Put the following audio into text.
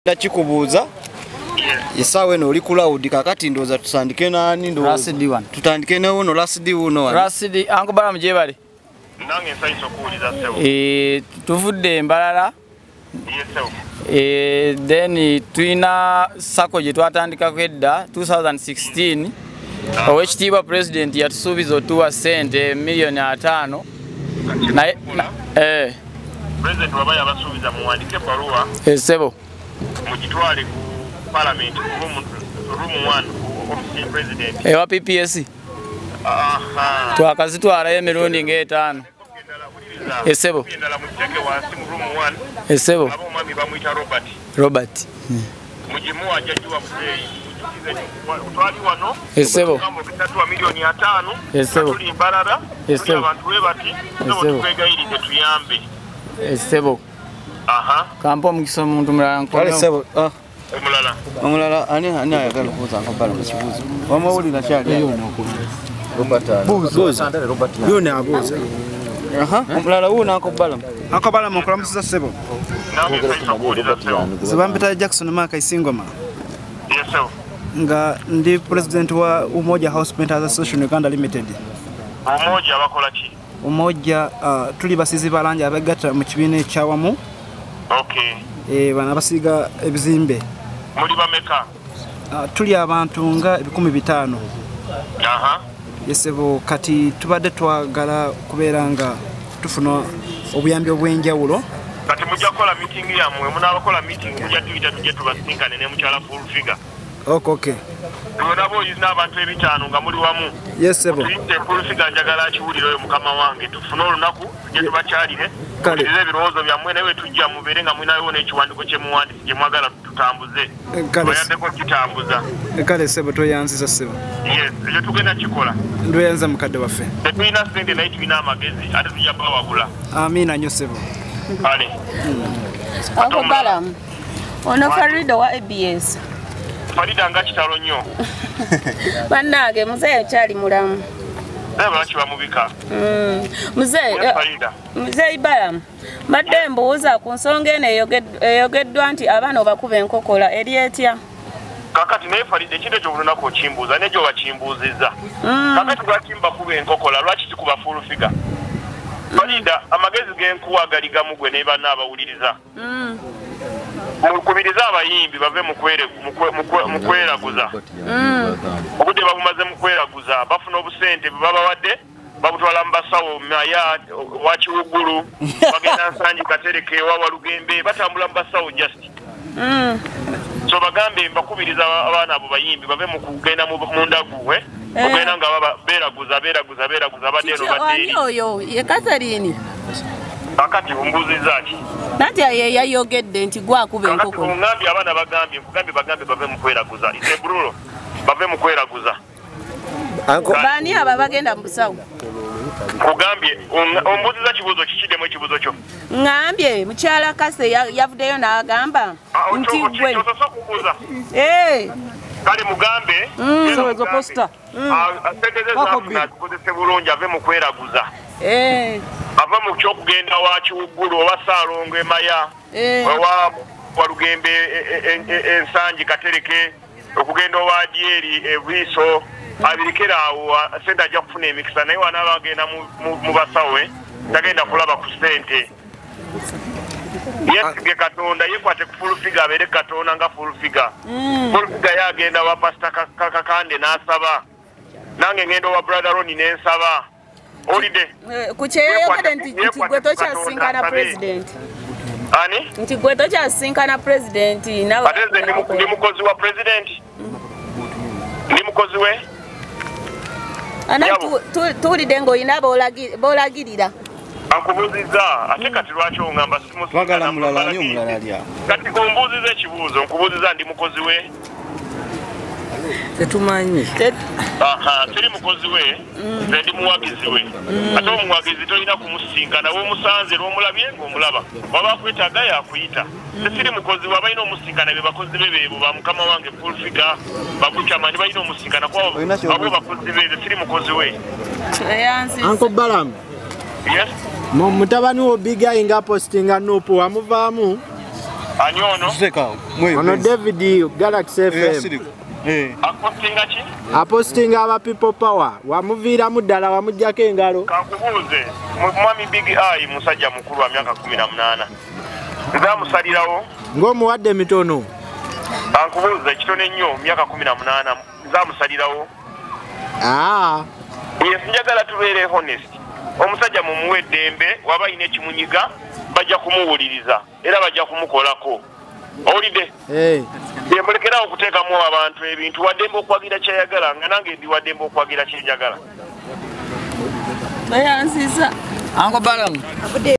Ndachikubuuza Yesawe no oli cloud kakati ndoza tusandike nani ndo Rasidi one tutandike ne uno Rasidi uno Rasidi anko bala mje bali nange saiso kuuliza sewo tuvudde mbalala then tuina sako je twatandika kwedda 2016 Owekitiibwa president yatusuubiza otuwa sente milioni 5 president wabaya basuubiza muwandike baruwa sebo mujitwale ku parliament room 1 office president ewa PPS twakazitwala emirundi ng'etaano esebo ndala muteke wa simu room 1 esebo abo mami bamwita Robert mujimu ajajua mzee utwali wano esebo kama kitatu milioni 5 esebo tuli mbalala esebo abantu webati esebo twegayiride tuyambe esebo kampo mukisa muntu mulala kale sebo omulala ani ayagala kuza nkabala mu kibuuzo wamawulira kyali yo Robert yo ne abuuza omulala uno akobala mukulamusiza sebo nange saiso kuuliza sewo Zibambita Jackson Maka Isingoma yeso nga ndi president wa Umoja House Painters Association Uganda Limited. Umoja bakola ki? Umoja tuli basizi balanja abagata mu kibine kyawamu. Okay. Bana basiga ebizimbe. Muri bameka? Tuli abantu nga 15. Yesebo kati tubadde twagala kubeera nga tufuna obuyambi obwenjawulo. Kati mujja kola meeting yamwe munabakola meeting mujja tujja tubasinkane ne mukyala full figure. Okay. Nabo yizina abantu ebitano nga muri wamu. Yes sebo. Tujja full figure njagala akiwuliro mukama wange tufuna olunaku tujja tubakyalire. Kale ebirozo byamwe nawe tujja mubere nga mwinayo n'ekiwandiko kye muwandisi gye mwagala tutambuze. Kale bayandeko kitambuza. Kale sebo toyanziza sebo. Yes, ekyo tugenda kikola. Ndoyanza mukadde waffe. Tetulina sente naye tulina amagezi ate tujja bawabula. Amina nnyo sebo. Kale. Uncle Balam. Ono Farida wa ABS. Farida nga kitalo nnyo. Bannange muzeeyo kyali mulamu. Lwaki bamubika? Muzeeyi Balam. Mbadde mbuuza ku nsonga eno eyogeddwa nti abaana obakuba enkokola eri etya? Kakati naye Farida ekintu ekyo buli lunaku okimbuuza n'egyo bakimbuuzizza. Kakati lwaki mbakuba enkokola lwaki sikuba full figure? Farida amagezi g'enkuwa gali gamu gwe ne banna abawuliriza. Mukubiriza abayimbi bave mu kweraguza. Obudde babumaze mu kweraguza bafuna obusente babawadde babutwala mu basawo maya wa Kiwuggulu bagenda Nsanji Katereke ewa Walugembe batambula mu basawo just. So bagambe mbakubiriza abaana abo bayimbi bave mu kugenda mu ndagu ogenda nga beraguza badde no badde oyo ye Catherine akati umbuziza ati nati yayogedde nti gwakuba enkoko ngambi abana bagambe bave mu kweraguza ite brulo bave mu kweraguza bani aba bagenda mu busawo kugambye ombuziza kibuzo kikidemu ekibuzo kyo ngambye mukyala Kase yavuddeyo n'agamba nti gwe kale mugambe sowezo posta ategezeza bulungi ave mu kweraguza ava mu kyokugenda wa Kiwuggulu oba Saalongo Emaya owa Walugembe Ensanji Katereke okugenda owa Dyeri Ebiso abirikira awo sente ajja kufuna emikisa naye wanaaba agenda mu basawe tagenda kulaba ku sente yesige Katonda yekwate ku full figure abeere Katonda nga full figure yagenda wa Pastor Kakande n'asaba nange ngenda wa Brother Roni n'ensaba olide kukyeyogedde nti gwe tokyasinkana president ani nti gwe tokyasinkana president ndi mukozi wa president ndi mukozi we tuwulidde ng'olina boolagirira ankubuuziza ate kati lwaki ongamba twagala mulala ani omulala ali awo kati ombuuziza ekibuuzo nkubuuziza ndi mukozi we tetumanyi teri mukozi we nze ndi muwagizi we ate omuwagizi tolina kumusinkana w'omusanze lw'omulabye ng'omulaba waba akwetaaga yakuyita tesiri mukozi we abalina omusinkana be bakozi be beebo ba mukama wange full figure bakukyamani balina omusinkana abo bakozi be tesiri mukozi we Uncle Balam. Yes. Mutabani wo biga inga postinga nupu wamuvaamu Ani ono? Ono David Galaxy FM. Apostinga ki? Apostinga aba people power. Wamuviiramu ddala wamuggyako engalo. Kankubuuze, mwami Big Eye musajja mukulu wa myaka 18. Nzaamusalirawo. Ng'omuwadde mitono. Kankubuuze kitone nnyo myaka 18. Nzaamusalirawo. Yes, njagala tubeere honest. Omusajja mumuwe eddembe waba ayina ekimunyiga bajja kumuwuliriza era bajja kumukolako. Owulidde? Mulekerawo okuteekamu abantu ebintu waddembe okwagira kyayagala nga nange ndi waddembe okwagira kyenjagala. Bayansiza. Uncle Balamu.